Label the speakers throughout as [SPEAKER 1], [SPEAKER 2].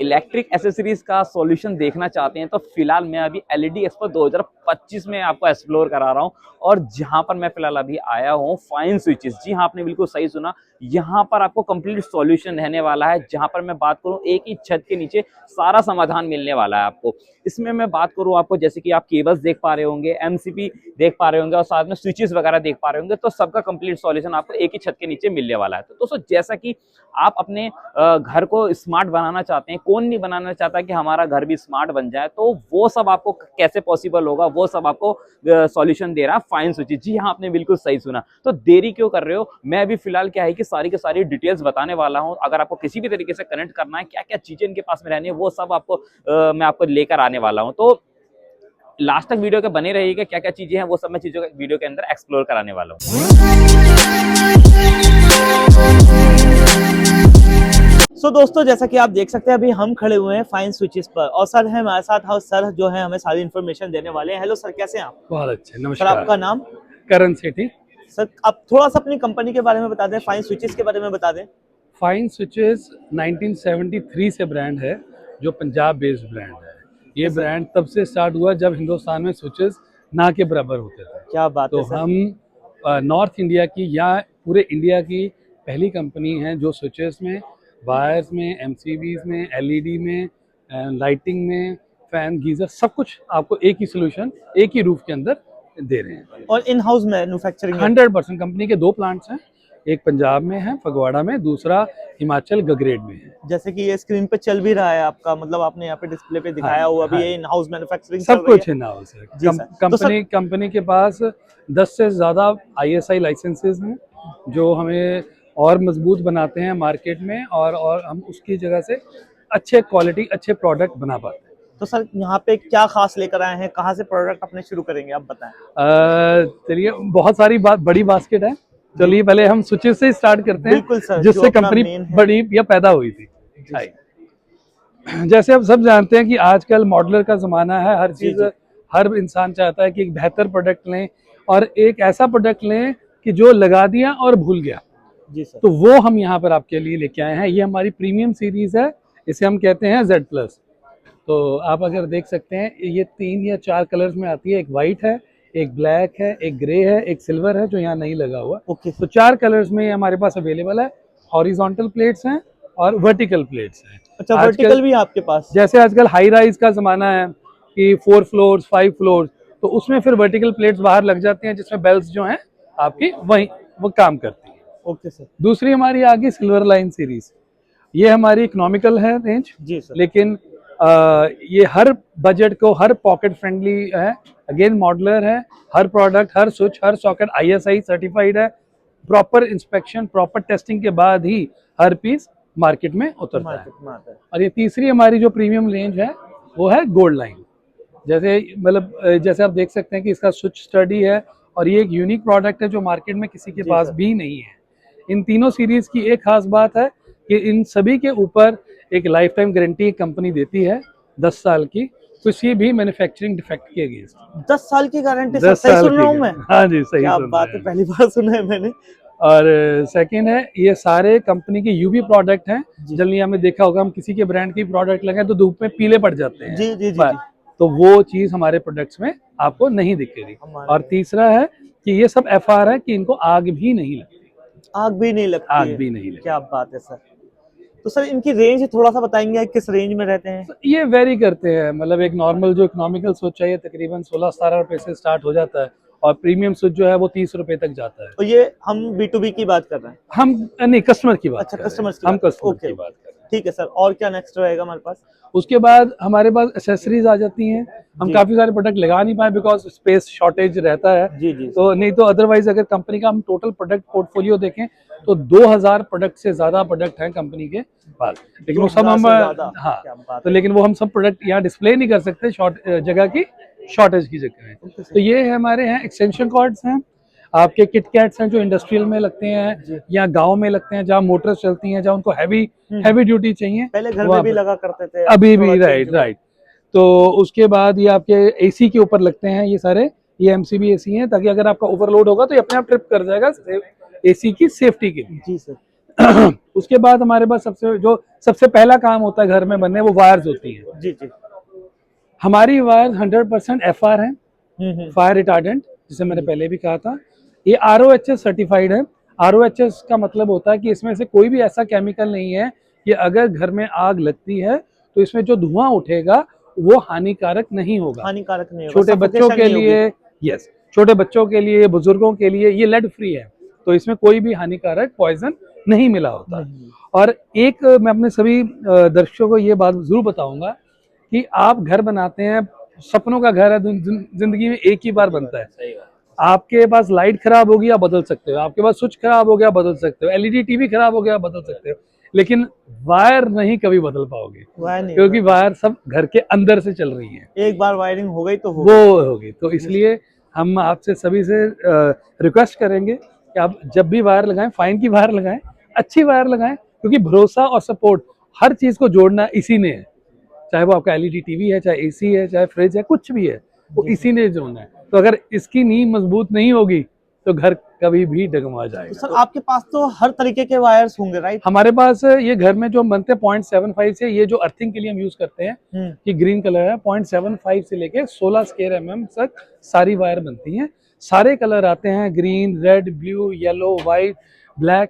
[SPEAKER 1] Electric accessories का solution देखना चाहते हैं तो फिलहाल मैं अभी एलईडी एक्सपो 2025 में आपको एक्सप्लोर करा रहा हूं। और जहां पर मैं फिलहाल अभी आया हूं फाइन स्विचेस, जी हाँ आपने बिल्कुल सही सुना, यहाँ पर आपको कंप्लीट सॉल्यूशन रहने वाला है। जहां पर मैं बात करूं एक ही छत के नीचे सारा समाधान मिलने वाला है आपको। इसमें मैं बात करूं आपको, जैसे कि आप केबल्स देख पा रहे होंगे, एमसीपी देख पा रहे होंगे और साथ में स्विचेस वगैरह देख पा रहे होंगे, तो सबका कंप्लीट सॉल्यूशन आपको एक ही छत के नीचे मिलने वाला है। तो दोस्तों जैसा कि आप अपने घर को स्मार्ट बनाना चाहते हैं, कौन नहीं बनाना चाहता कि हमारा घर भी स्मार्ट बन जाए, तो वो सब आपको कैसे पॉसिबल होगा, वो सब आपको सॉल्यूशन दे रहा है फाइन स्विचेस। जी हाँ आपने बिल्कुल सही सुना। तो देरी क्यों कर रहे हो, मैं अभी फिलहाल क्या है कि सारी की सारी डिटेल्स बताने वाला हूं। अगर आपको किसी भी तरीके से कनेक्ट करना है, क्या क्या चीजें इनके पास में रहनी है, वो सब आपको मैं आपको लेकर आने वाला हूं। तो लास्ट तक वीडियो के बने रहिएगा, क्या क्या चीजें हैं वो सब मैं चीजों वीडियो के अंदर एक्सप्लोर कराने वाला हूं।
[SPEAKER 2] दोस्तों जैसा कि आप देख सकते हैं अभी हम खड़े हुए हैं फाइन स्विचेस पर और सर है हमारे साथ, और सर जो है हमें सारी इन्फॉर्मेशन देने वाले हैं। हेलो सर, कैसे हैं आप?
[SPEAKER 3] बहुत अच्छे,
[SPEAKER 2] सर
[SPEAKER 3] नमस्कार।
[SPEAKER 2] आपका नाम?
[SPEAKER 3] करण सेठी।
[SPEAKER 2] सर आप थोड़ा सा अपनी कंपनी के बारे में बता दें, फाइन स्विचेस के बारे में बता दें।
[SPEAKER 3] फाइन स्विचेस 1973 से ब्रांड है, जो पंजाब बेस्ड ब्रांड है। ये ब्रांड तब से स्टार्ट हुआ जब हिंदुस्तान में स्विचेस ना के बराबर होते थे।
[SPEAKER 2] क्या बात
[SPEAKER 3] तो
[SPEAKER 2] है सर।
[SPEAKER 3] हम नॉर्थ इंडिया की या पूरे इंडिया की पहली कंपनी है जो स्विचेस में, वायर्स में, एमसीबीज में, एलईडी में, लाइटिंग में, फैन, गीजर, सब कुछ आपको एक ही सोल्यूशन, एक ही रूफ के अंदर दे रहे हैं।
[SPEAKER 2] और इन हाउस मैन्युफैक्चरिंग
[SPEAKER 3] 100%। कंपनी के 2 प्लांट्स हैं, एक पंजाब में है फगवाड़ा में, दूसरा हिमाचल गगरेट में है।
[SPEAKER 2] जैसे कि ये स्क्रीन पे चल भी रहा है आपका, मतलब आपने यहाँ पे डिस्प्ले पे दिखाया हुआ भी ये इन हाउस मैन्युफैक्चरिंग
[SPEAKER 3] सब कुछ इन हाउस है। कंपनी के पास 10 से ज्यादा ISI लाइसेंसेस हैं जो हमें और मजबूत बनाते हैं मार्केट में, और हम उसकी जगह से अच्छे क्वालिटी, अच्छे प्रोडक्ट बना पाते हैं।
[SPEAKER 2] तो सर यहाँ पे क्या खास लेकर आए हैं, कहाँ से प्रोडक्ट अपने शुरू करेंगे, आप बताएं।
[SPEAKER 3] चलिए, बहुत सारी बड़ी बास्केट है। चलिए पहले हम स्विचेस से स्टार्ट करते हैं,
[SPEAKER 2] बिल्कुल सर,
[SPEAKER 3] जिससे कंपनी बड़ी या पैदा हुई थी। जैसे आप सब जानते हैं कि आजकल मॉडलर का जमाना है, हर चीज, हर इंसान चाहता है कि एक बेहतर प्रोडक्ट लें और एक ऐसा प्रोडक्ट लें कि जो लगा दिया और भूल गया।
[SPEAKER 2] जी सर।
[SPEAKER 3] तो वो हम यहाँ पर आपके लिए लेके आए हैं। ये हमारी प्रीमियम सीरीज है, इसे हम कहते हैं Z+। तो आप अगर देख सकते हैं ये 3 या 4 कलर्स में आती है। एक वाइट है, एक ब्लैक है, एक ग्रे है, एक सिल्वर है जो यहाँ नहीं लगा हुआ। तो 4 कलर्स में हमारे पास अवेलेबल है। हॉरिजॉन्टल प्लेट्स हैं और वर्टिकल प्लेट्स हैं।
[SPEAKER 2] अच्छा, वर्टिकल भी है आपके पास?
[SPEAKER 3] जैसे आजकल हाई राइज का जमाना है कि 4 फ्लोर्स 5 फ्लोर्स, तो उसमें फिर वर्टिकल प्लेट्स बाहर लग जाती हैं, जिसमें बेल्स जो हैं आपकी वही वो काम करती हैं।
[SPEAKER 2] Okay sir. दूसरी
[SPEAKER 3] दूसरी हमारी आ गई सिल्वर लाइन सीरीज। ये हमारी इकोनॉमिकल है रेंज।
[SPEAKER 2] जी सर।
[SPEAKER 3] लेकिन ये हर बजट को, हर पॉकेट फ्रेंडली है। अगेन मॉडलर है, हर प्रोडक्ट, हर स्विच, हर सॉकेट ISI सर्टिफाइड है। प्रॉपर इंस्पेक्शन, प्रॉपर टेस्टिंग के बाद ही हर पीस मार्केट में उतरता है। और ये तीसरी हमारी जो प्रीमियम रेंज है वो है गोल्ड लाइन। जैसे आप देख सकते हैं कि इसका स्विच स्टडी है और ये एक यूनिक प्रोडक्ट है जो मार्केट में किसी के पास भी नहीं है। इन तीनों सीरीज की एक खास बात है कि इन सभी के ऊपर एक लाइफ टाइम गारंटी कंपनी देती है 10 साल की, किसी भी मैन्युफैक्चरिंग डिफेक्ट के अगेंस्ट।
[SPEAKER 2] 10 साल की गारंटी?
[SPEAKER 3] 10
[SPEAKER 2] सही
[SPEAKER 3] साल
[SPEAKER 2] सुन रहा हूँ मैं?
[SPEAKER 3] हाँ जी, सही
[SPEAKER 2] क्या
[SPEAKER 3] सुन
[SPEAKER 2] बात
[SPEAKER 3] रहे
[SPEAKER 2] है,
[SPEAKER 3] हैं।
[SPEAKER 2] पहली बार सुना है मैंने।
[SPEAKER 3] और सेकंड है, ये सारे कंपनी के UV प्रोडक्ट हैं। जल्दी हमने देखा होगा, हम किसी के ब्रांड की प्रोडक्ट लगाएं तो धूप में पीले पड़ जाते हैं।
[SPEAKER 2] जी जी जी।
[SPEAKER 3] तो वो चीज हमारे प्रोडक्ट्स में आपको नहीं दिखेगी। और तीसरा है कि ये सब FR है कि इनको आग भी नहीं लगती।
[SPEAKER 2] आग भी नहीं लगती?
[SPEAKER 3] आग भी नहीं लगती।
[SPEAKER 2] क्या बात है सर। तो सर इनकी रेंज थोड़ा सा बताएंगे, किस रेंज में रहते हैं?
[SPEAKER 3] ये वेरी करते हैं, मतलब एक नॉर्मल जो इकोनॉमिकल स्विच है ये तकरीबन 16-17 रुपए से स्टार्ट हो जाता है, और प्रीमियम स्विच जो है वो 30 रुपए तक जाता है।
[SPEAKER 2] तो ये हम B2B की बात कर रहे हैं?
[SPEAKER 3] हम नहीं, कस्टमर की बात।
[SPEAKER 2] अच्छा, कस्टमर
[SPEAKER 3] हम कस्टमर की बात कर रहे हैं।
[SPEAKER 2] ठीक है सर। और क्या नेक्स्ट रहेगा हमारे पास?
[SPEAKER 3] उसके बाद हमारे पास एक्सेसरीज आ जाती हैं। हम काफी सारे प्रोडक्ट लगा नहीं पाए बिकॉज स्पेस शॉर्टेज रहता है।
[SPEAKER 2] जी।
[SPEAKER 3] तो नहीं तो अदरवाइज अगर कंपनी का हम टोटल प्रोडक्ट पोर्टफोलियो देखें तो 2000 प्रोडक्ट से ज्यादा प्रोडक्ट हैं कंपनी के पास। लेकिन वो सब हम लेकिन वो हम सब प्रोडक्ट यहाँ डिस्प्ले नहीं कर सकते, जगह की शॉर्टेज की जगह है। तो ये हमारे यहाँ एक्सटेंशन कॉर्ड्स हैं, आपके किट कैट्स हैं जो इंडस्ट्रियल में लगते हैं या गांव में लगते हैं, जहाँ मोटर्स चलती हैं, जहाँ उनको हैवी ड्यूटी चाहिए।
[SPEAKER 2] पहले घर में भी लगा करते थे,
[SPEAKER 3] अभी भी। राइट। तो उसके बाद ये आपके AC के ऊपर लगते हैं ये सारे। ये MCB AC हैं, ताकि अगर आपका ओवरलोड होगा तो ये अपने आप ट्रिप कर जाएगा AC की सेफ्टी के लिए।
[SPEAKER 2] जी सर।
[SPEAKER 3] उसके बाद हमारे पास सबसे पहला काम होता है घर में बनने, वो वायर्स होती है।
[SPEAKER 2] जी जी।
[SPEAKER 3] हमारी वायर्स 100% FR है, फायर रिटार्डेंट, जिसे मैंने पहले भी कहा था। ये ROHS सर्टिफाइड है। ROHS का मतलब होता है कि इसमें से कोई भी ऐसा केमिकल नहीं है कि अगर घर में आग लगती है तो इसमें जो धुआं उठेगा वो हानिकारक नहीं होगा।
[SPEAKER 2] हानिकारक नहीं होगा,
[SPEAKER 3] छोटे बच्चों
[SPEAKER 2] suffocation
[SPEAKER 3] के
[SPEAKER 2] नहीं
[SPEAKER 3] लिए,
[SPEAKER 2] होगी।
[SPEAKER 3] यस, छोटे बच्चों के लिए, बुजुर्गों के लिए ये लेड फ्री है, तो इसमें कोई भी हानिकारक पॉइजन नहीं मिला होता।
[SPEAKER 2] नहीं।
[SPEAKER 3] और एक मैं अपने सभी दर्शकों को ये बात जरूर बताऊंगा कि आप घर बनाते हैं, सपनों का घर है, जिंदगी में एक ही बार बनता है। आपके पास लाइट खराब होगी आप बदल सकते हो, आपके पास स्विच खराब हो गया बदल सकते हो, LED टीवी खराब हो गया बदल सकते हो, लेकिन वायर नहीं कभी बदल पाओगे, क्योंकि वायर सब घर के अंदर से चल रही है।
[SPEAKER 2] एक बार वायरिंग हो गई तो
[SPEAKER 3] वो होगी। तो इसलिए हम आपसे सभी से रिक्वेस्ट करेंगे कि आप जब भी वायर लगाएं, फाइन की वायर लगाएं, अच्छी वायर लगाएं, क्योंकि भरोसा और सपोर्ट हर चीज को जोड़ना इसी ने है। चाहे वो आपका LED टीवी है, चाहे AC है, चाहे फ्रिज है, कुछ भी है, वो इसी ने जोड़ना है। तो अगर इसकी नींव मजबूत नहीं होगी तो घर कभी भी डगमगा जाएगा।
[SPEAKER 2] तो सर आपके पास तो हर तरीके के वायर्स होंगे, राइट?
[SPEAKER 3] हमारे पास ये घर में जो बनते हैं 0.75 से, ये जो अर्थिंग के लिए हम यूज करते हैं, कि ग्रीन कलर है, 0.75 से लेके 16 स्क्वायर mm तक सारी वायर बनती हैं। सारे कलर आते हैं, green, red, blue, yellow, white, black,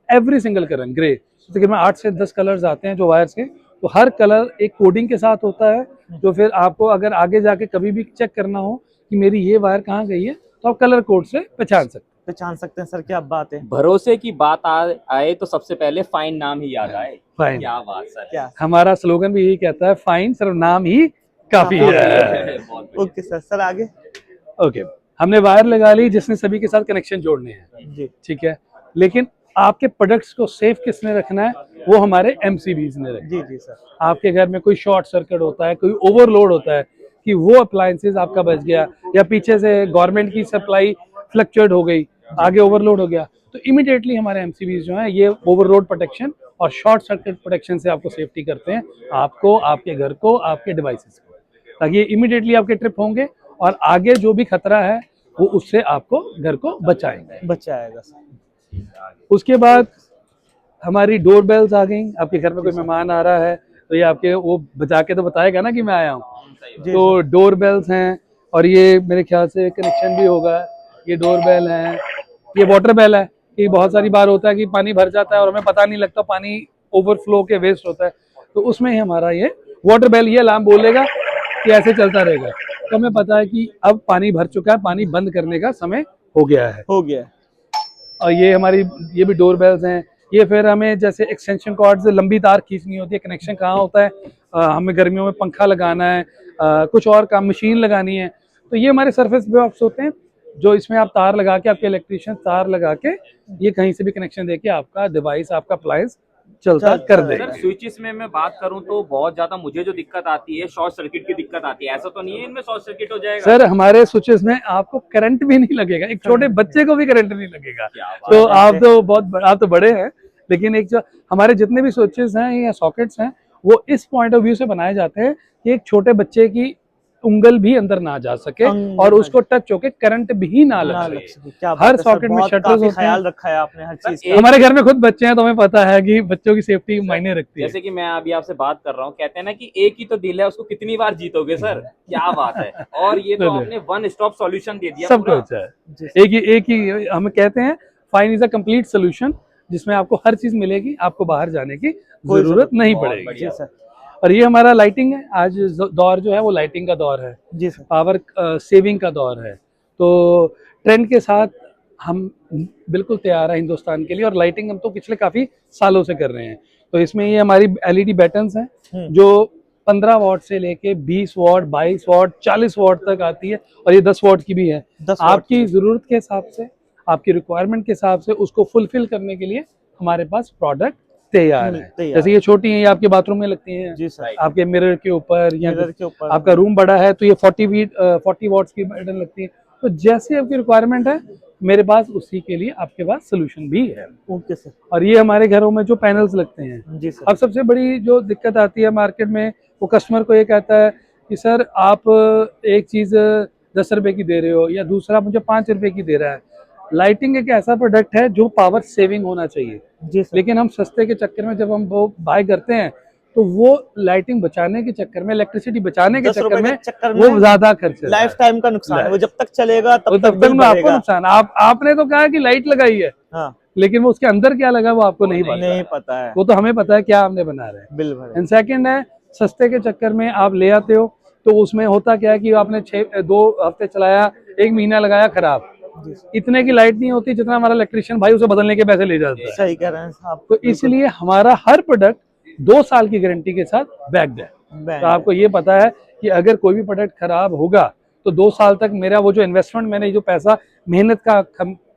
[SPEAKER 3] every single colour, grey. तकरीबन 8 से 10 कलर्स आते हैं जो वायर्स के। तो हर कलर एक कोडिंग के साथ होता है, जो फिर आपको अगर आगे जाके कभी भी चेक करना हो कि मेरी ये वायर कहाँ गई है, तो आप कलर कोड से पहचान सकते
[SPEAKER 2] हैं। सर क्या बात है।
[SPEAKER 1] भरोसे की बात आए तो सबसे पहले फाइन नाम ही याद आए।
[SPEAKER 3] फाइन,
[SPEAKER 1] क्या बात सर,
[SPEAKER 2] क्या
[SPEAKER 3] हमारा स्लोगन भी यही कहता है, फाइन सिर्फ नाम ही काफी है।
[SPEAKER 2] ओके सर आगे।
[SPEAKER 3] ओके, हमने वायर लगा ली जिसने सभी के साथ कनेक्शन जोड़ने हैं
[SPEAKER 2] जी,
[SPEAKER 3] ठीक है, लेकिन आपके प्रोडक्ट्स को सेफ किसने रखना है, वो हमारे MCBs ने रखना है।
[SPEAKER 2] जी सर।
[SPEAKER 3] आपके घर में कोई शॉर्ट सर्किट होता है, कोई ओवरलोड होता है कि वो अप्लायंसेस आपका बच गया, या पीछे से गवर्नमेंट की सप्लाई फ्लक्चुएट हो गई, आगे ओवरलोड हो गया, तो इमीडिएटली हमारे MCBs जो है ये ओवरलोड प्रोटेक्शन और शॉर्ट सर्किट प्रोटेक्शन से आपको सेफ्टी करते हैं, आपको, आपके घर को, आपके डिवाइसेस को, ताकि ये इमीडिएटली आपके ट्रिप होंगे और आगे जो भी खतरा है वो उससे आपको घर को बचाएगा। उसके बाद हमारी डोर बेल्स आ गई। आपके घर में कोई मेहमान आ रहा है तो ये आपके वो बजा के तो बताएगा ना कि मैं आया हूँ, तो डोर बेल्स हैं। और ये मेरे ख्याल से कनेक्शन भी होगा, ये डोर बेल है, ये वाटर बेल है। कि बहुत सारी बार होता है कि पानी भर जाता है और हमें पता नहीं लगता, पानी ओवरफ्लो के वेस्ट होता है, तो उसमें ही हमारा ये वाटर बेल, ये अलार्म बोलेगा कि ऐसे चलता रहेगा, तो हमें पता है कि अब पानी भर चुका है, पानी बंद करने का समय हो गया है। और ये हमारी ये भी डोर बेल्स हैं। ये फिर हमें जैसे एक्सटेंशन कॉर्ड से लंबी तार खींचनी होती है, कनेक्शन कहाँ होता है, हमें गर्मियों में पंखा लगाना है, कुछ और काम, मशीन लगानी है, तो ये हमारे सरफेस बॉक्स होते हैं, जो इसमें आप तार लगा के, आपके इलेक्ट्रिशियन तार लगा के ये कहीं से भी कनेक्शन देके आपका डिवाइस, आपका अप्लायंस चलता कर देगा।
[SPEAKER 1] सर स्विचेस में मैं बात करूं तो बहुत ज्यादा मुझे जो दिक्कत आती है, शॉर्ट सर्किट की दिक्कत आती है। ऐसा तो नहीं है इनमें शॉर्ट सर्किट हो जाएगा?
[SPEAKER 3] सर हमारे स्विचेस में आपको करंट भी नहीं लगेगा, एक छोटे बच्चे को भी करंट नहीं लगेगा। तो आप तो बड़े हैं, लेकिन एक जो हमारे जितने भी स्विचेस हैं या सॉकेट्स हैं, वो इस पॉइंट ऑफ व्यू से बनाए जाते हैं कि एक छोटे बच्चे की उंगल भी अंदर ना जा सके और उसको टच होके करंट भी ना लग सके। हर सॉकेट में शटर्स होते हैं,
[SPEAKER 2] ख्याल रखा है आपने हर चीज का।
[SPEAKER 3] हमारे घर में खुद बच्चे हैं तो हमें पता है कि बच्चों की सेफ्टी मायने रखती है।
[SPEAKER 1] जैसे कि मैं अभी आपसे बात कर रहा हूँ, कहते हैं ना कि एक ही तो दिल है, उसको कितनी बार जीतोगे सर, क्या बात है। और ये तो आपने वन स्टॉप सॉल्यूशन दे दिया,
[SPEAKER 3] सब कुछ है, एक ही हम कहते हैं fine is a complete solution, जिसमें आपको हर चीज मिलेगी, आपको बाहर जाने की जरूरत नहीं पड़ेगी। और ये हमारा लाइटिंग है, आज दौर जो है वो लाइटिंग का दौर है
[SPEAKER 2] जी सर,
[SPEAKER 3] पावर सेविंग का दौर है, तो ट्रेंड के साथ हम बिल्कुल तैयार है हिंदुस्तान के लिए, और लाइटिंग हम तो पिछले काफी सालों से कर रहे हैं। तो इसमें ये हमारी LED बैटन्स हैं जो 15 वॉट से लेके 20 वॉट, 22 वॉट, 40 वॉट तक आती है, और ये 10 वॉट की भी है। आपकी जरूरत के हिसाब से, आपकी रिक्वायरमेंट के हिसाब से उसको फुलफिल करने के लिए हमारे पास प्रोडक्ट तैयार है। जैसे ये छोटी है, ये आपके बाथरूम में लगती हैं
[SPEAKER 2] जी सर,
[SPEAKER 3] आपके मिरर के ऊपर, या आपका रूम बड़ा है तो ये 40 वॉट्स की बैटन लगती है। तो जैसे आपकी रिक्वायरमेंट है मेरे पास, उसी के लिए आपके पास सोल्यूशन भी है।
[SPEAKER 2] Okay sir.
[SPEAKER 3] और ये हमारे घरों में जो पैनल्स लगते हैं
[SPEAKER 2] जी सर,
[SPEAKER 3] अब सबसे बड़ी जो दिक्कत आती है मार्केट में, वो कस्टमर को ये कहता है कि सर आप एक चीज 10 रुपए की दे रहे हो, या दूसरा मुझे 5 रुपए की दे रहा है, लाइटिंग एक ऐसा प्रोडक्ट है जो पावर सेविंग होना चाहिए,
[SPEAKER 2] जी सर।
[SPEAKER 3] लेकिन हम सस्ते के चक्कर में जब हम वो बाय करते हैं तो वो लाइटिंग बचाने के चक्कर में, इलेक्ट्रिसिटी बचाने के
[SPEAKER 2] 10 रुपए के चक्कर
[SPEAKER 3] वो
[SPEAKER 2] में
[SPEAKER 3] ज्यादा खर्च
[SPEAKER 2] लाइफ टाइम का नुकसान है, वो जब तक चलेगा
[SPEAKER 3] वो
[SPEAKER 2] तब तक
[SPEAKER 3] तब
[SPEAKER 2] बिल
[SPEAKER 3] में आपको
[SPEAKER 2] बढ़ेगा।
[SPEAKER 3] नुकसान। आपने तो कहा कि लाइट लगाई है,
[SPEAKER 2] हाँ,
[SPEAKER 3] लेकिन वो उसके अंदर क्या लगा वो आपको नहीं पता।
[SPEAKER 2] नहीं पता है,
[SPEAKER 3] वो तो हमें पता है क्या हमने बना रहे हैं।
[SPEAKER 2] बिल भरे।
[SPEAKER 3] एंड सेकंड है, सस्ते के चक्कर में आप ले आते हो तो उसमें होता क्या है कि आपने 2 हफ्ते चलाया, 1 महीना लगाया, खराब। इतने की लाइट नहीं होती जितना हमारा इलेक्ट्रिशियन भाई उसे बदलने के पैसे ले जाता है।
[SPEAKER 2] सही कह रहे हैं आप।
[SPEAKER 3] तो इसलिए हमारा हर प्रोडक्ट 2 साल की गारंटी के साथ बैक्ड है। तो आपको ये पता है कि अगर कोई भी प्रोडक्ट खराब होगा तो 2 साल तक मेरा वो जो इन्वेस्टमेंट, मैंने जो पैसा मेहनत का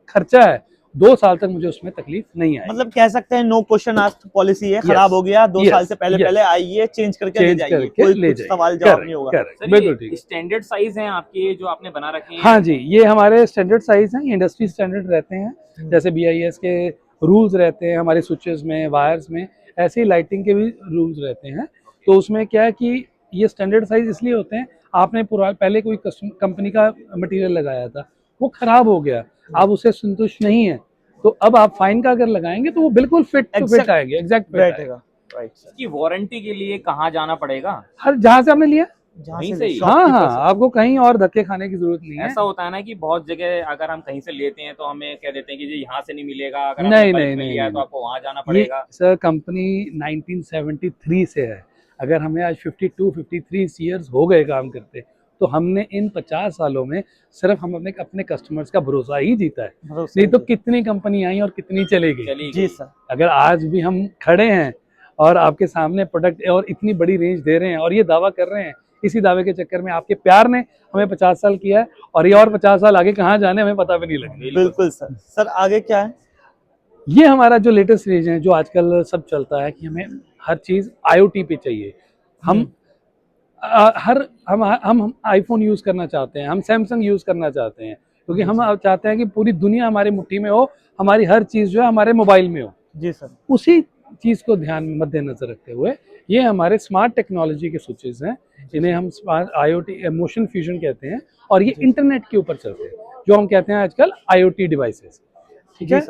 [SPEAKER 3] खर्चा है, 2 साल तक मुझे उसमें तकलीफ नहीं आएगी।
[SPEAKER 2] मतलब कह सकते हैं नो क्वेश्चन आस्क्ड पॉलिसी है। खराब हो गया 2 साल से पहले आइए, चेंज करके ले जाइए, कोई कुछ सवाल जवाब नहीं होगा।
[SPEAKER 3] बिल्कुल ठीक।
[SPEAKER 1] स्टैंडर्ड साइज हैं आपके जो आपने बना रखे हैं?
[SPEAKER 3] हाँ जी, ये हमारे स्टैंडर्ड साइज हैं, इंडस्ट्री स्टैंडर्ड रहते हैं। जैसे BIS के रूल्स रहते हैं हमारे स्विचेस में, वायर्स में, ऐसे ही लाइटिंग के भी रूल्स रहते हैं। तो उसमें क्या है कि ये स्टैंडर्ड साइज इसलिए होते हैं, आपने पहले कोई कंपनी का मटेरियल लगाया था, वो खराब हो गया, आप उससे संतुष्ट नहीं है, तो अब आप फाइन का अगर लगाएंगे तो वो बिल्कुल फिट टू फिट आएगी, एग्जैक्ट फिट आएगा।
[SPEAKER 1] इसकी वारंटी के लिए कहाँ जाना पड़ेगा?
[SPEAKER 3] हर जहाँ से आपने लिया
[SPEAKER 1] वहीं से ही?
[SPEAKER 3] हाँ हाँ, आपको कहीं और धक्के खाने की जरूरत नहीं है।
[SPEAKER 1] ऐसा होता है ना कि बहुत जगह अगर हम कहीं से लेते हैं तो हमें कह देते हैं कि जी यहाँ से नहीं मिलेगा, अगर
[SPEAKER 3] नहीं
[SPEAKER 1] आपने
[SPEAKER 3] नहीं
[SPEAKER 1] बल्क में
[SPEAKER 3] नहीं,
[SPEAKER 1] लिया है तो आपको वहाँ जाना पड़ेगा।
[SPEAKER 3] सर कंपनी 1973 से है, अगर हमें आज 52-53 ईयर्स हो गए काम करते, तो हमने इन 50 सालों में सिर्फ हम अपने कस्टमर्स का भरोसा ही जीता है। नहीं तो कितनी कंपनी आई और कितनी चलेगी।
[SPEAKER 2] जी सर।
[SPEAKER 3] अगर आज भी हम खड़े हैं और आपके सामने प्रोडक्ट और इतनी बड़ी रेंज दे रहे हैं और ये दावा कर रहे हैं, इसी दावे के चक्कर में आपके प्यार ने हमें 50 साल किया है, और ये और 50 साल आगे कहाँ जाने हमें पता भी नहीं लगेगा।
[SPEAKER 2] बिल्कुल सर। सर आगे क्या है?
[SPEAKER 3] ये हमारा जो लेटेस्ट रेंज है, जो आजकल सब चलता है कि हमें हर चीज IoT पे चाहिए। हम हम आईफोन यूज करना चाहते हैं, हम सैमसंग यूज करना चाहते हैं, क्योंकि हम चाहते हैं कि पूरी दुनिया हमारी मुट्ठी में हो, हमारी हर चीज जो है हमारे मोबाइल में हो।
[SPEAKER 2] जी सर।
[SPEAKER 3] उसी चीज को ध्यान में मद्देनजर रखते हुए ये हमारे स्मार्ट टेक्नोलॉजी के स्विचेस हैं, इन्हें हम स्मार्ट IoT मोशन फ्यूजन कहते हैं, और ये इंटरनेट के ऊपर चलते हैं, जो हम कहते हैं आजकल IoT डिवाइसेस। ठीक है,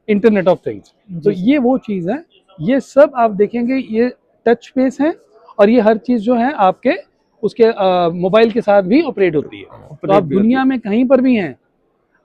[SPEAKER 3] इंटरनेट ऑफ थिंग्स। तो ये वो चीज है, ये सब आप देखेंगे ये टच बेस है, और ये हर चीज जो है आपके उसके मोबाइल के साथ भी ऑपरेट होती है। तो आप दुनिया में कहीं पर भी हैं,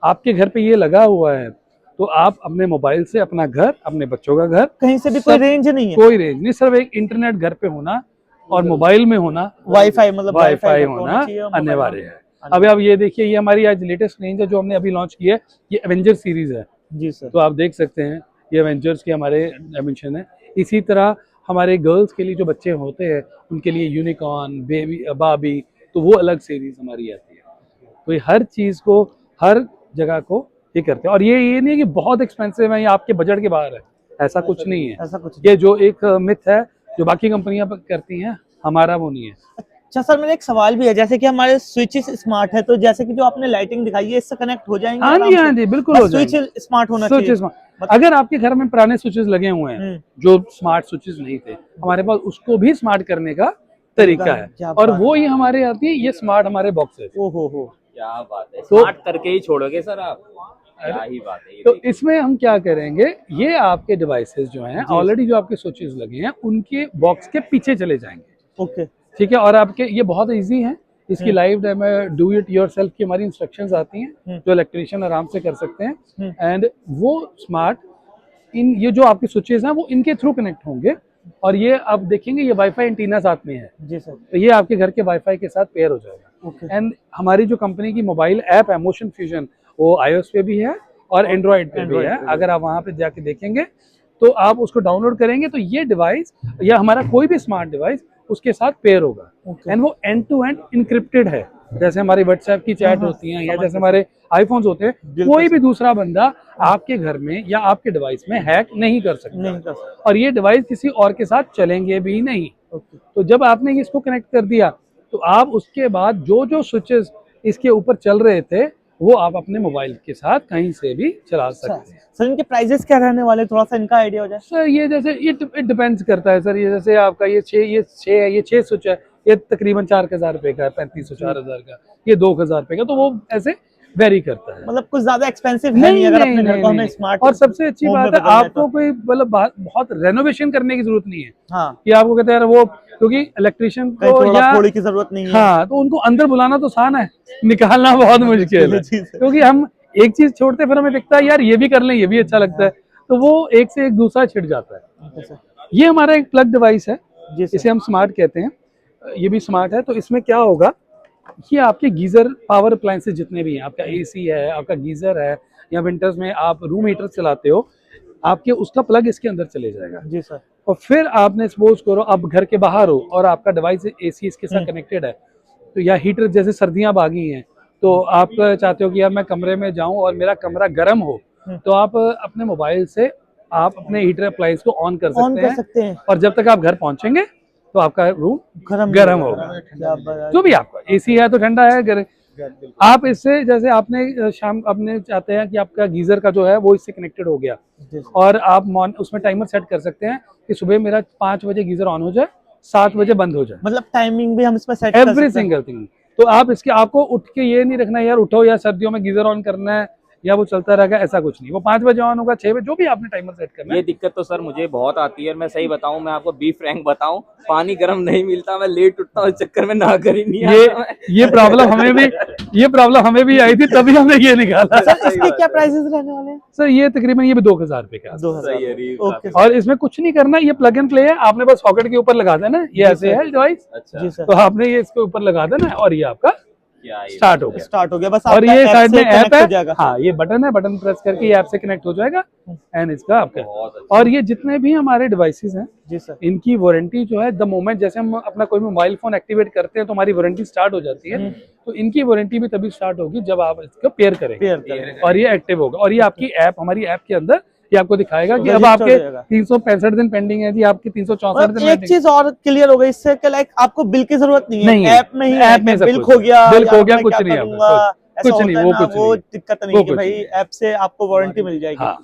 [SPEAKER 3] आपके घर पे ये लगा हुआ है, तो आप अपने मोबाइल से अपना घर, अपने बच्चों का घर,
[SPEAKER 2] कहीं से भी कोई रेंज नहीं है,
[SPEAKER 3] कोई रेंज नहीं, सिर्फ एक इंटरनेट घर पे होना और मोबाइल में होना,
[SPEAKER 2] वाईफाई मतलब
[SPEAKER 3] वाईफाई होना अनिवार्य है। अब आप ये देखिए, ये हमारी आज लेटेस्ट रेंज है जो हमने अभी लॉन्च की है, ये एवेंजर सीरीज है।
[SPEAKER 2] जी सर।
[SPEAKER 3] तो आप देख सकते हैं ये एवेंजर्स के हमारे डायमेंशन है। इसी तरह हमारे गर्ल्स के लिए जो बच्चे होते हैं उनके लिए यूनिकॉर्न, बेबी, बाबी, तो वो अलग सीरीज हमारी आती है। तो ये हर चीज को, हर जगह को ये करते हैं, और ये नहीं कि बहुत एक्सपेंसिव है या आपके बजट के बाहर है, ऐसा कुछ नहीं है।
[SPEAKER 2] ऐसा कुछ
[SPEAKER 3] ये जो एक मिथ है जो बाकी कंपनियां करती हैं, हमारा वो नहीं है।
[SPEAKER 2] अच्छा सर, मेरा एक सवाल भी है, जैसे कि हमारे स्विचेस स्मार्ट है, तो जैसे कि जो आपने लाइटिंग दिखाई है इससे कनेक्ट हो जाएंगे?
[SPEAKER 3] हाँ जी, हाँ जी, बिल्कुल हो जाएंगे।
[SPEAKER 2] स्विच स्मार्ट होना चाहिए।
[SPEAKER 3] अगर आपके घर में पुराने स्विचेस लगे हुए हैं जो स्मार्ट स्विचेस नहीं थे, हमारे पास उसको भी स्मार्ट करने का तरीका है, और वो ही हमारे आती है, ये स्मार्ट हमारे बॉक्स है।
[SPEAKER 2] ओहो हो,
[SPEAKER 1] क्या बात है, स्मार्ट करके ही छोड़ोगे सर आप, क्या ही बात है।
[SPEAKER 3] तो इसमें हम क्या करेंगे, ये आपके डिवाइसेस जो हैं ऑलरेडी जो आपके स्विचेस लगे हैं उनके बॉक्स के पीछे चले जाएंगे।
[SPEAKER 2] ओके,
[SPEAKER 3] ठीक है, और आपके ये बहुत इजी है, इसकी लाइव डू इट योरसेल्फ की हमारी इंस्ट्रक्शंस आती हैं जो इलेक्ट्रिशियन आराम से कर सकते हैं। एंड वो स्मार्ट इन ये जो आपके स्विचेस हैं वो इनके थ्रू कनेक्ट होंगे, और ये आप देखेंगे ये वाईफाई एंटीना साथ में है।
[SPEAKER 2] जी सर।
[SPEAKER 3] तो ये आपके घर के वाईफाई के साथ पेयर हो जाएगा। एंड हमारी जो कंपनी की मोबाइल ऐप है मोशन फ्यूजन, वो iOS पे भी है और एंड्रॉइड पे भी है। अगर आप वहां पे जाके देखेंगे तो आप उसको डाउनलोड करेंगे तो ये डिवाइस या हमारा कोई भी स्मार्ट डिवाइस उसके साथ पेयर होगा। एंड वो एंड टू एंड इनक्रिप्टेड है, जैसे हमारी व्हाट्सएप की चैट होती है या जैसे हमारे आईफोन्स होते हैं, कोई भी दूसरा बंदा आपके घर में या आपके डिवाइस में हैक नहीं कर सकता, और ये डिवाइस किसी और के साथ चलेंगे भी नहीं। तो जब आपने इसको कनेक्ट कर दिया तो आप उसके बाद जो जो स्विचेस इसके ऊपर चल रहे थे वो आप अपने मोबाइल के साथ कहीं से भी चला सकते हैं।
[SPEAKER 2] सर इनके प्राइजेस क्या रहने वाले, थोड़ा सा इनका आइडिया हो जाए?
[SPEAKER 3] सर ये जैसे इट डिपेंड्स करता है सर, ये जैसे आपका ये 6 स्विच है, ये तकरीबन 4,000 रुपए का है, 3,500 4,000 का, ये 2,000 रुपए का, तो वो ऐसे वेरी करता है।
[SPEAKER 2] मतलब कुछ ज्यादा एक्सपेंसिव है नहीं, अगर अपने घर को हमें स्मार्ट।
[SPEAKER 3] और सबसे अच्छी
[SPEAKER 2] home
[SPEAKER 3] बात
[SPEAKER 2] में
[SPEAKER 3] है,
[SPEAKER 2] बदलना है
[SPEAKER 3] आपको
[SPEAKER 2] तो।
[SPEAKER 3] कोई मतलब बहुत रेनोवेशन करने की जरूरत नहीं है
[SPEAKER 2] हाँ,
[SPEAKER 3] कि आपको कहते हैं यार वो, क्योंकि इलेक्ट्रिशियन
[SPEAKER 2] कहीं
[SPEAKER 3] को
[SPEAKER 2] थोड़ा
[SPEAKER 3] या
[SPEAKER 2] थोड़ी की जरूरत नहीं है।
[SPEAKER 3] हाँ, तो उनको अंदर बुलाना तो आसान है, निकालना बहुत मुश्किल है।
[SPEAKER 2] चीज़ है।
[SPEAKER 3] क्योंकि हम एक चीज छोड़ते फिर हमें दिखता है यार ये भी कर लें, ये भी अच्छा लगता है, तो वो एक से एक दूसरा छिड़ जाता है।
[SPEAKER 2] Okay, sir।
[SPEAKER 3] ये हमारा एक प्लग डिवाइस है,
[SPEAKER 2] जी सर।
[SPEAKER 3] इसे हम स्मार्ट कहते हैं। ये भी स्मार्ट है। तो इसमें क्या होगा, ये आपके गीजर पावर अप्लायंसेस जितने भी हैं, आपका एसी है, आपका गीजर है, या विंटर्स में आप रूम हीटर चलाते हो, आपके उसका प्लग इसके अंदर चले जाएगा।
[SPEAKER 2] जी सर।
[SPEAKER 3] और फिर आपने सपोज करो आप घर के बाहर हो और आपका डिवाइस एसी इसके साथ कनेक्टेड है, तो या हीटर, जैसे सर्दियां आ गई हैं तो आप चाहते हो कि यार मैं कमरे में जाऊं और मेरा कमरा गर्म हो, तो आप अपने मोबाइल से आप अपने हीटर अप्लायंस को ऑन कर सकते हैं, और जब तक आप घर पहुंचेंगे तो आपका रूम गर्म होगा।
[SPEAKER 2] क्या बात है।
[SPEAKER 3] जो भी आपका एसी है तो ठंडा है, आप इससे, जैसे आपने शाम अपने चाहते हैं कि आपका गीजर का जो है वो इससे कनेक्टेड हो गया, और आप उसमें टाइमर सेट कर सकते हैं कि सुबह मेरा 5 बजे गीजर ऑन हो जाए, 7 बजे बंद हो जाए,
[SPEAKER 2] मतलब टाइमिंग भी हम इसमें सेट कर सकते
[SPEAKER 3] एवरी
[SPEAKER 2] हैं।
[SPEAKER 3] Single thing. तो आप इसके, आपको उठ के ये नहीं रखना यार उठो या सर्दियों में गीजर ऑन करना है या वो चलता रहेगा, ऐसा कुछ नहीं। वो 5 बजे ऑन होगा, 6 बजे, जो भी आपने टाइमर सेट करना
[SPEAKER 1] ये
[SPEAKER 3] है।
[SPEAKER 1] दिक्कत तो सर मुझे बहुत आती है, मैं सही बताऊं, मैं आपको बी फ्रैंक बताऊं, पानी गर्म नहीं मिलता, मैं लेट उठता हूं, इस चक्कर में नहा कर ही नहीं आता मैं।
[SPEAKER 3] ये प्रॉब्लम हमें भी आई थी, तभी हमने ये निकाला।
[SPEAKER 2] सर इसके क्या प्राइसेस रहने वाले हैं?
[SPEAKER 3] सर ये तकरीबन ये भी 2000 रुपए का।
[SPEAKER 2] 2000।
[SPEAKER 1] सही है, री-
[SPEAKER 2] ओके
[SPEAKER 3] और इसमें कुछ नहीं करना, ये प्लग एंड प्ले है, आपने बस सॉकेट के ऊपर लगा देना, ये ऐसे है डिवाइस,
[SPEAKER 1] अच्छा
[SPEAKER 2] जी सर।
[SPEAKER 3] तो आपने ये इसके ऊपर लगा देना और ये आपका
[SPEAKER 1] क्या ये
[SPEAKER 3] स्टार्ट हो गया।
[SPEAKER 2] स्टार्ट हो गया, बस
[SPEAKER 3] और
[SPEAKER 2] आपका
[SPEAKER 3] ये
[SPEAKER 2] ऐप
[SPEAKER 3] साइड
[SPEAKER 2] से
[SPEAKER 3] में ऐप
[SPEAKER 2] कनेक्ट हो
[SPEAKER 3] है,
[SPEAKER 2] जाएगा।
[SPEAKER 3] हाँ ये बटन है, बटन प्रेस करके ये ऐप से कनेक्ट हो जाएगा एंड इसका आपका।
[SPEAKER 1] बहुत अच्छा।
[SPEAKER 3] और ये जितने भी हमारे डिवाइसेस हैं,
[SPEAKER 2] जी सर।
[SPEAKER 3] इनकी वारंटी जो है द मोमेंट जैसे हम अपना कोई मोबाइल फोन एक्टिवेट करते हैं तो हमारी वारंटी स्टार्ट हो जाती है, तो इनकी वारंटी भी तभी स्टार्ट होगी जब आप इसको पेयर करेंगे और ये एक्टिव होगा। और ये आपकी ऐप, हमारी ऐप के अंदर ये आपको दिखाएगा कि अब आपके 365 दिन पेंडिंग है जी, आपके 364 दिन
[SPEAKER 2] एक
[SPEAKER 3] पेंडिंग।
[SPEAKER 2] चीज और क्लियर हो गई इससे कि लाइक आपको बिल की जरूरत नहीं है, ऐप में ही
[SPEAKER 3] ऐप में सब
[SPEAKER 2] बिल
[SPEAKER 3] कुछ
[SPEAKER 2] खो गया,
[SPEAKER 3] बिल खो
[SPEAKER 2] या
[SPEAKER 3] गया,
[SPEAKER 2] मैं
[SPEAKER 3] कुछ
[SPEAKER 2] क्या
[SPEAKER 3] नहीं
[SPEAKER 2] करूंगा,
[SPEAKER 3] आपका,
[SPEAKER 2] ऐसा
[SPEAKER 3] कुछ
[SPEAKER 2] होता
[SPEAKER 3] नहीं,
[SPEAKER 2] है
[SPEAKER 3] वो
[SPEAKER 2] ना,
[SPEAKER 3] कुछ
[SPEAKER 2] वो
[SPEAKER 3] नहीं,
[SPEAKER 2] दिक्कत नहीं
[SPEAKER 3] वो
[SPEAKER 2] कि
[SPEAKER 3] कुछ
[SPEAKER 2] भाई
[SPEAKER 3] नहीं।
[SPEAKER 2] ऐप से आपको वारंटी मिल जाएगी।
[SPEAKER 3] हाँ,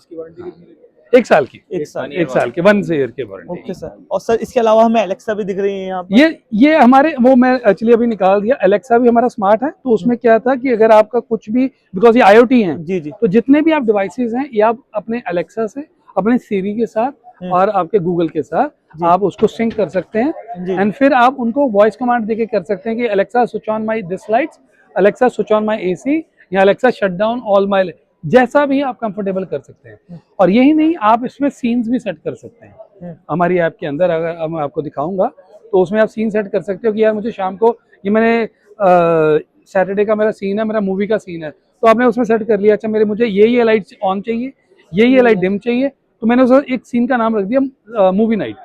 [SPEAKER 3] 1 साल की,
[SPEAKER 2] एक साल।
[SPEAKER 3] 1 साल की 1 ईयर की वारंटी।
[SPEAKER 2] Okay sir. और सर इसके अलावा हमें एलेक्सा भी दिख रही है यहाँ पर।
[SPEAKER 3] ये हमारे, वो मैं एक्चुअली अभी निकाल दिया, एलेक्सा भी हमारा स्मार्ट है। तो उसमें क्या था कि अगर आपका कुछ भी, बिकॉज ये IoT है,
[SPEAKER 2] जी जी।
[SPEAKER 3] तो जितने भी आप डिवाइसेस हैं ये आप अपने एलेक्सा से, अपने सीरी के साथ और आपके गूगल के साथ आप उसको सिंक कर सकते हैं, एंड फिर आप उनको वॉइस कमांड देके कर सकते हैं कि Alexa switch on my this lights, Alexa switch on my AC, या Alexa shut down all my, जैसा भी आप कंफर्टेबल कर सकते हैं। और यही नहीं, आप इसमें सीन्स भी सेट कर सकते हैं हमारी ऐप के अंदर। अगर मैं आपको दिखाऊंगा तो उसमें आप सीन सेट कर सकते हो कि यार मुझे शाम को, ये मैंने सैटरडे का मेरा सीन है, मेरा मूवी का सीन है, तो आपने उसमें सेट कर लिया, अच्छा मेरे मुझे ये लाइट ऑन चाहिए, ये लाइट डिम चाहिए, तो मैंने उस एक सीन का नाम रख दिया मूवी नाइट।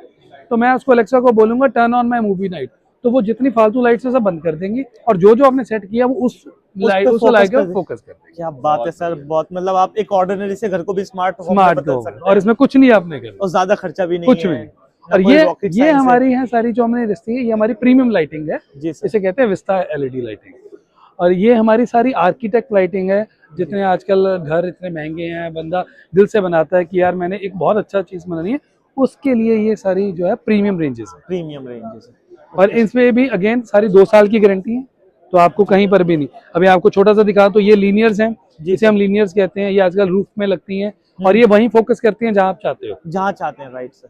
[SPEAKER 3] तो मैं उसको अलेक्सा को बोलूंगा turn on my movie night, तो वो जितनी फालतू लाइट्स है सब बंद कर देंगी, और जो जो आपने सेट किया वो उस लाइट पर फोकस कर देंगे।
[SPEAKER 2] क्या बात है सर, बहुत मतलब आप एक ऑर्डिनरी से घर को भी स्मार्ट
[SPEAKER 3] बदल सकते हैं, और इसमें कुछ नहीं आपने करना,
[SPEAKER 2] और ज्यादा खर्चा भी नहीं
[SPEAKER 3] कुछ नहीं। और ये हमारी है सारी जो हमने रखी है, ये हमारी प्रीमियम लाइटिंग है, इसे कहते हैं विस्टा LED लाइटिंग। और ये हमारी सारी आर्किटेक्ट लाइटिंग है। जितने आजकल घर इतने महंगे हैं, बंदा दिल से बनाता है कि यार मैंने एक बहुत अच्छा चीज बनानी है, उसके लिए ये सारी जो है प्रीमियम रेंजेस है।
[SPEAKER 2] प्रीमियम रेंजेस है।
[SPEAKER 3] और इसमें भी अगेन सारी 2 साल की गारंटी है, तो आपको कहीं पर भी नहीं। अभी आपको छोटा सा दिखा, तो ये लीनियर्स हैं, जिसे हम लीनियर्स कहते हैं, ये आजकल रूफ में लगती हैं, और ये वहीं फोकस करती हैं जहां आप चाहते हो,
[SPEAKER 2] जहां चाहते हैं, राइट सर।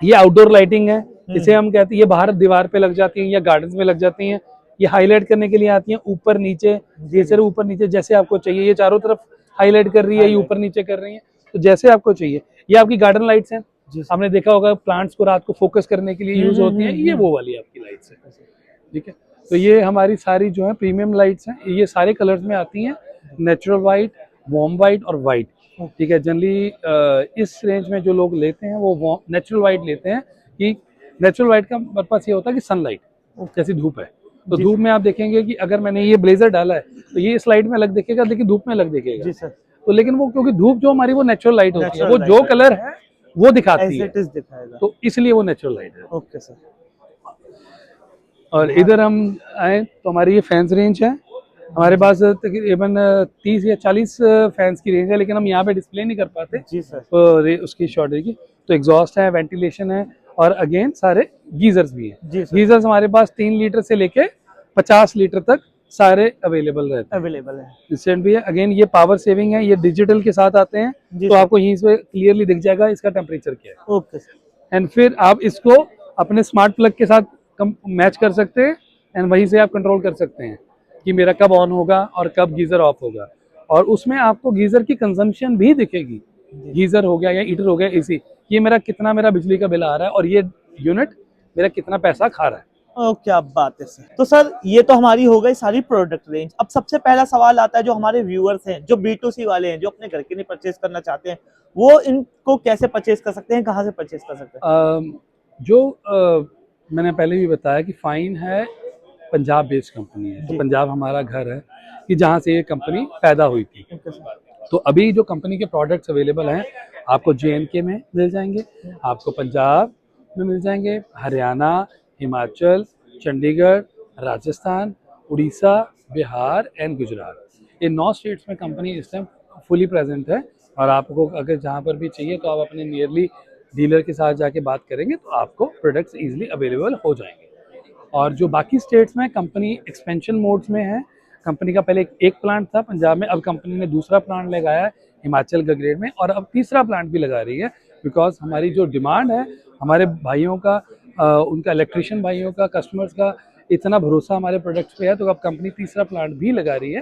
[SPEAKER 3] ये आउटडोर लाइटिंग है, इसे हम कहते हैं, ये बाहर दीवार पे लग जाती हैं या गार्डन में लग जाती हैं, ये हाईलाइट करने के लिए आती हैं, ऊपर नीचे, जैसे ऊपर नीचे जैसे आपको चाहिए, ये चारों तरफ हाईलाइट कर रही है, ये ऊपर नीचे कर रही है, तो जैसे आपको चाहिए। ये आपकी गार्डन लाइट्स हैं, आपने देखा होगा प्लांट्स को रात को फोकस करने के लिए यूज होती है, ये वो वाली आपकी लाइट्स है, ठीक है। तो ये हमारी सारी जो है प्रीमियम लाइट्स हैं, ये सारे कलर्स में आती हैं, नेचुरल वाइट, वार्म वाइट और वाइट, ठीक है। जनरली इस रेंज में जो लोग लेते हैं वो नेचुरल वाइट लेते हैं, कि नेचुरल वाइट का पर्पस ये होता है कि सनलाइट, जैसी धूप है, तो धूप में आप देखेंगे कि अगर मैंने ये ब्लेजर डाला है तो ये स्लाइड में अलग दिखेगा, लेकिन धूप में अलग दिखेगा जी सर। तो लेकिन वो क्योंकि धूप जो हमारी वो नेचुरल लाइट होती है, वो जो कलर है वो दिखाती है, तो इसलिए वो नेचुरल लाइट है।
[SPEAKER 2] Okay sir.
[SPEAKER 3] और इधर हम आए तो हमारी ये फैंस रेंज है, हमारे पास तकरीबन 30 या 40 फैंस की रेंज है, लेकिन हम यहाँ पे डिस्प्ले नहीं कर पाते
[SPEAKER 2] जी सर,
[SPEAKER 3] तो उसकी शॉर्टेज की। तो एग्जॉस्ट है, वेंटिलेशन है, और अगेन सारे गीजर्स भी हैं। गीजर्स हमारे पास 3 लीटर से लेके 50 लीटर तक सारे अवेलेबल रहते हैं।
[SPEAKER 2] अवेलेबल है
[SPEAKER 3] इंस्टेंट भी है, अगेन ये पावर सेविंग है, ये डिजिटल के साथ आते हैं,
[SPEAKER 2] जी
[SPEAKER 3] तो
[SPEAKER 2] सर।
[SPEAKER 3] आपको यहीं से क्लियरली दिख जाएगा इसका टेम्परेचर क्या है।
[SPEAKER 2] Okay sir.
[SPEAKER 3] एंड फिर आप इसको अपने स्मार्ट प्लग के साथ मैच कर सकते हैं एंड वहीं से आप कंट्रोल कर सकते हैं कि मेरा कब ऑन होगा और कब गीजर ऑफ होगा। और उसमें आपको गीजर की कंजम्पशन भी दिखेगी, गीजर हो गया या हीटर हो गया एसी, ये मेरा बिजली का बिल आ रहा है और ये यूनिट मेरा कितना पैसा खा रहा है।
[SPEAKER 2] ओ क्या बात है सर। तो सर ये तो हमारी हो गई सारी प्रोडक्ट रेंज। अब सबसे पहला सवाल आता है जो हमारे व्यूअर्स हैं, जो B2C वाले हैं, जो अपने घर के लिए परचेज करना चाहते हैं, वो इनको कैसे परचेज कर सकते हैं, कहाँ से परचेज कर सकते हैं?
[SPEAKER 3] मैंने पहले भी बताया कि फाइन है पंजाब बेस्ड कंपनी है, तो
[SPEAKER 2] जी।
[SPEAKER 3] पंजाब हमारा घर है कि जहाँ से ये कंपनी पैदा हुई थी।
[SPEAKER 2] Okay sir.
[SPEAKER 3] तो अभी जो कंपनी के प्रोडक्ट्स अवेलेबल हैं आपको JNK में मिल जाएंगे, आपको पंजाब में मिल जाएंगे, हरियाणा, हिमाचल, चंडीगढ़, राजस्थान, उड़ीसा, बिहार एंड गुजरात, ये 9 स्टेट्स में कंपनी इस टाइम फुली प्रेजेंट है। और आपको अगर जहाँ पर भी चाहिए तो आप अपने नियरली डीलर के साथ जाके बात करेंगे तो आपको प्रोडक्ट्स इजीली अवेलेबल हो जाएंगे। और जो बाकी स्टेट्स में कंपनी एक्सपेंशन मोड्स में है, कंपनी का पहले एक प्लांट था पंजाब में, अब कंपनी ने दूसरा प्लांट लगाया है हिमाचल गगरेट में, और अब तीसरा प्लांट भी लगा रही है। बिकॉज हमारी जो डिमांड है हमारे भाइयों का, उनका इलेक्ट्रिशियन भाइयों का, कस्टमर्स का इतना भरोसा हमारे प्रोडक्ट्स पे है, तो अब कंपनी तीसरा प्लांट भी लगा रही है।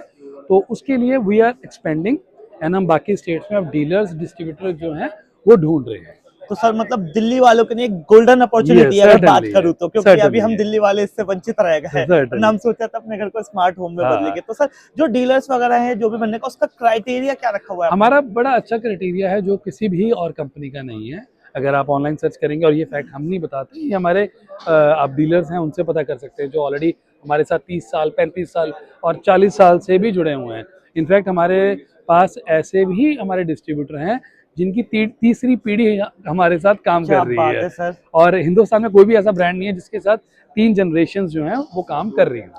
[SPEAKER 3] तो उसके लिए वी आर एक्सपेंडिंग एंड हम बाकी स्टेट्स में अब डीलर्स डिस्ट्रीब्यूटर जो हैं वो ढूंढ रहे हैं।
[SPEAKER 2] तो सर मतलब दिल्ली वालों के लिए एक गोल्डन अपॉर्चुनिटी
[SPEAKER 3] Yes,
[SPEAKER 2] है अगर बात
[SPEAKER 3] certainly,
[SPEAKER 2] करूँ तो, क्योंकि
[SPEAKER 3] certainly
[SPEAKER 2] अभी हम
[SPEAKER 3] है।
[SPEAKER 2] दिल्ली वाले इससे वंचित रह गए हैं।
[SPEAKER 3] Certainly।
[SPEAKER 2] वरना हम सोचा था अपने घर को स्मार्ट होम में
[SPEAKER 3] हाँ।
[SPEAKER 2] बदलेंगे। तो सर जो डीलर्स वगैरह हैं, जो भी बनने का, उसका क्राइटेरिया क्या रखा हुआ है?
[SPEAKER 3] हमारा बड़ा अच्छा क्राइटेरिया है जो किसी भी और कंपनी का नहीं है। अगर आप ऑनलाइन सर्च करेंगे, और ये फैक्ट हम नहीं बताते, ये हमारे आप डीलर्स हैं उनसे पता कर सकते हैं जो ऑलरेडी हमारे साथ 30 साल 35 साल और 40 साल से भी जुड़े हुए हैं। इनफैक्ट हमारे पास ऐसे भी हमारे डिस्ट्रीब्यूटर हैं जिनकी तीसरी पीढ़ी हमारे साथ काम
[SPEAKER 2] क्या
[SPEAKER 3] कर रही
[SPEAKER 2] बात
[SPEAKER 3] है।
[SPEAKER 2] है सर।
[SPEAKER 3] और हिंदुस्तान में कोई भी ऐसा ब्रांड नहीं है जिसके साथ 3 जनरेशन जो हैं वो काम कर रही हैं।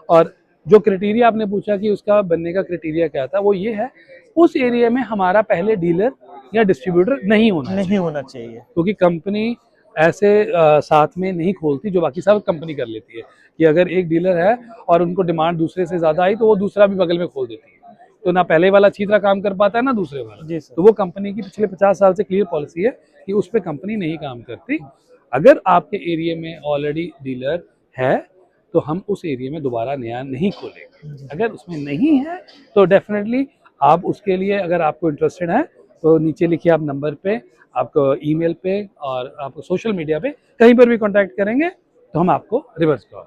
[SPEAKER 3] और जो क्राइटेरिया आपने पूछा कि उसका बनने का क्राइटेरिया क्या था, वो ये है उस एरिया में हमारा पहले डीलर या डिस्ट्रीब्यूटर नहीं होना
[SPEAKER 2] चाहिए।
[SPEAKER 3] क्योंकि कंपनी ऐसे साथ में नहीं खोलती जो बाकी सब कंपनी कर लेती है, कि अगर एक डीलर है और उनको डिमांड दूसरे से ज्यादा आई तो वो दूसरा भी बगल में खोल देती है, तो ना पहले वाला अच्छी तरह काम कर पाता है ना दूसरे वाला।
[SPEAKER 2] जी सर।
[SPEAKER 3] तो वो कंपनी की पिछले 50 साल से क्लियर पॉलिसी है कि उस पर कंपनी नहीं काम करती। अगर आपके एरिया में ऑलरेडी डीलर है तो हम उस एरिया में दोबारा नया नहीं खोलेंगे। अगर उसमें नहीं है तो डेफिनेटली आप उसके लिए, अगर आपको इंटरेस्टेड है तो नीचे लिखिए आप नंबर पे, आपको ईमेल पे और आपको सोशल मीडिया पे कहीं पर भी कांटेक्ट करेंगे तो हम आपको reverse call.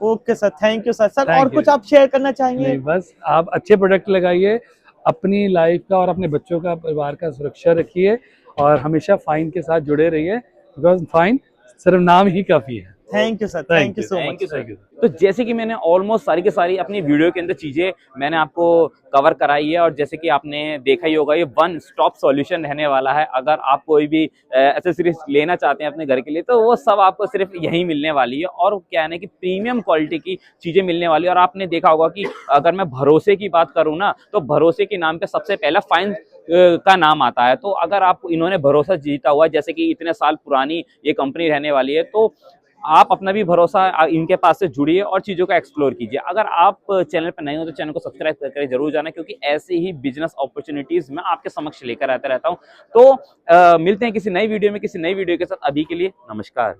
[SPEAKER 2] Okay sir, thank you sir. Sir
[SPEAKER 3] Thank
[SPEAKER 2] और
[SPEAKER 3] you।
[SPEAKER 2] कुछ आप शेयर करना चाहेंगे?
[SPEAKER 3] नहीं, बस आप अच्छे प्रोडक्ट लगाइए, अपनी लाइफ का और अपने बच्चों का, परिवार का सुरक्षा रखिए और हमेशा फाइन के साथ जुड़े रहिए, बिकॉज फाइन सिर्फ नाम ही काफी है।
[SPEAKER 2] Thank you sir, thank you so
[SPEAKER 1] thank
[SPEAKER 2] much
[SPEAKER 1] you
[SPEAKER 2] sir.
[SPEAKER 1] Sir. तो जैसे कि मैंने ऑलमोस्ट सारी की सारी अपनी वीडियो के अंदर चीजें मैंने आपको कवर कराई है, और जैसे कि आपने देखा ही होगा ये वन स्टॉप सॉल्यूशन रहने वाला है। अगर आप कोई भी एक्सेसरीज लेना चाहते हैं अपने घर के लिए तो वो सब आपको सिर्फ यहीं मिलने वाली है, और क्या है ना कि प्रीमियम क्वालिटी की चीजें मिलने वाली है। और आपने देखा होगा कि अगर मैं भरोसे की बात करूँ ना, तो भरोसे के नाम पे सबसे पहला फाइन का नाम आता है। तो अगर आप, इन्होंने भरोसा जीता हुआ, जैसे कि इतने साल पुरानी ये कंपनी रहने वाली है, तो आप अपना भी भरोसा इनके पास से जुड़िए और चीज़ों का एक्सप्लोर कीजिए। अगर आप चैनल पर नए हो तो चैनल को सब्सक्राइब करके जरूर जाना, क्योंकि ऐसे ही बिजनेस अपॉर्चुनिटीज मैं आपके समक्ष लेकर आता रहता हूं। तो मिलते हैं किसी नई वीडियो में, किसी नई वीडियो के साथ। अभी के लिए नमस्कार।